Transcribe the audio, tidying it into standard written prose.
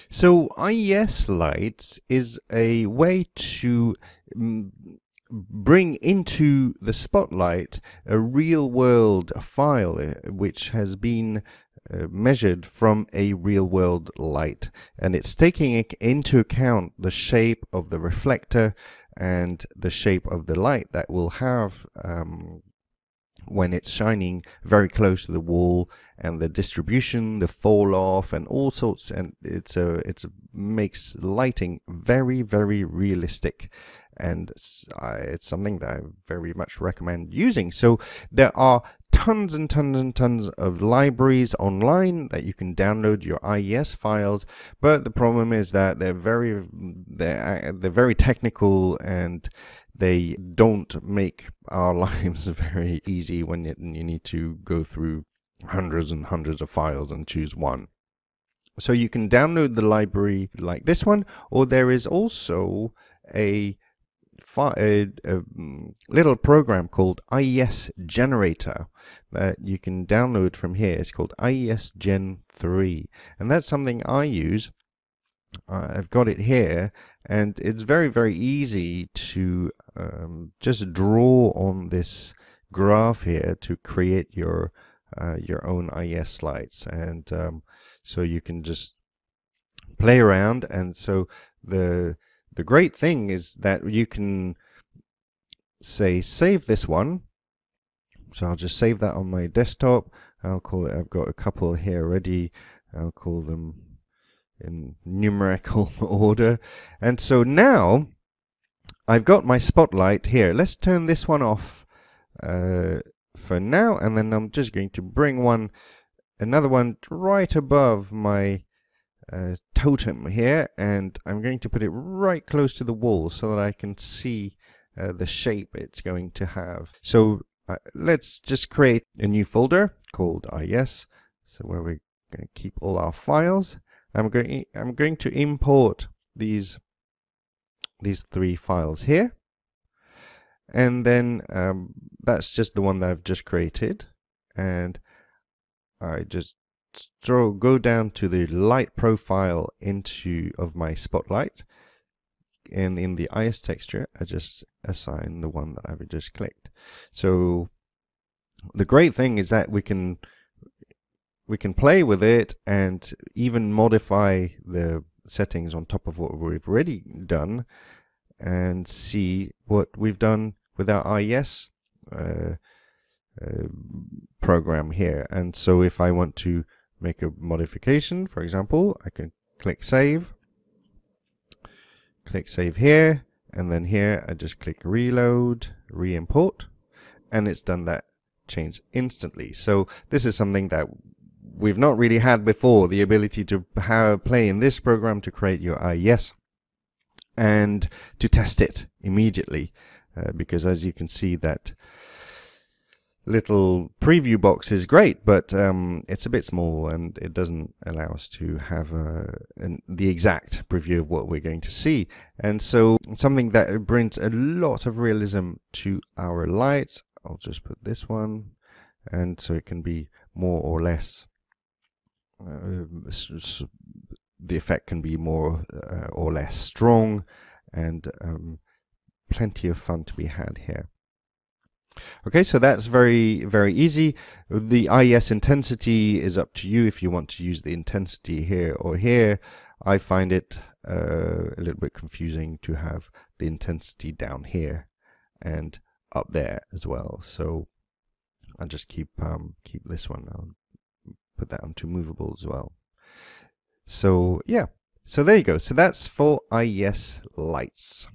So IES lights is a way to bring into the spotlight a real world file which has been measured from a real world light, and it's taking into account the shape of the reflector and the shape of the light that will have when it's shining very close to the wall, and the distribution, the fall off, and all sorts. And it's makes lighting very, very realistic, and it's something that I very much recommend using. So there are tons and tons and tons of libraries online that you can download your IES files, but the problem is that they're very technical, and they don't make our lives very easy when you need to go through hundreds and hundreds of files and choose one. So you can download the library like this one, or there is also a little program called IES Generator that you can download from here. It's called IES Gen 3, and that's something I use. I've got it here, and it's very, very easy to just draw on this graph here to create your own IES slides, and so you can just play around. And so the great thing is that you can say save this one. So I'll just save that on my desktop. I'll call it, I've got a couple here ready. I'll call them in numerical order. And so now I've got my spotlight here. Let's turn this one off for now, and then I'm just going to bring another one right above my totem here, and I'm going to put it right close to the wall so that I can see the shape it's going to have. So let's just create a new folder called IES, so where we're going to keep all our files. I'm going to import these three files here, and then that's just the one that I've just created, and I just go down to the light profile of my spotlight, and in the IES texture I just assign the one that I've just clicked. So the great thing is that we can play with it and even modify the settings on top of what we've already done, and see what we've done with our IES program here. And so if I want to make a modification, for example, I can click save here, and then here I just click reload, re-import, and it's done that change instantly. So this is something that we've not really had before, the ability to play in this program to create your IES and to test it immediately, because as you can see, that little preview box is great, but it's a bit small and it doesn't allow us to have the exact preview of what we're going to see. And so something that brings a lot of realism to our lights, I'll just put this one, and so it can be more or less the effect can be more or less strong, and plenty of fun to be had here. Okay, so that's very, very easy. The IES intensity is up to you if you want to use the intensity here or here. I find it a little bit confusing to have the intensity down here and up there as well. So I'll just keep this one. I'll put that onto movable as well. So yeah, so there you go. So that's for IES lights.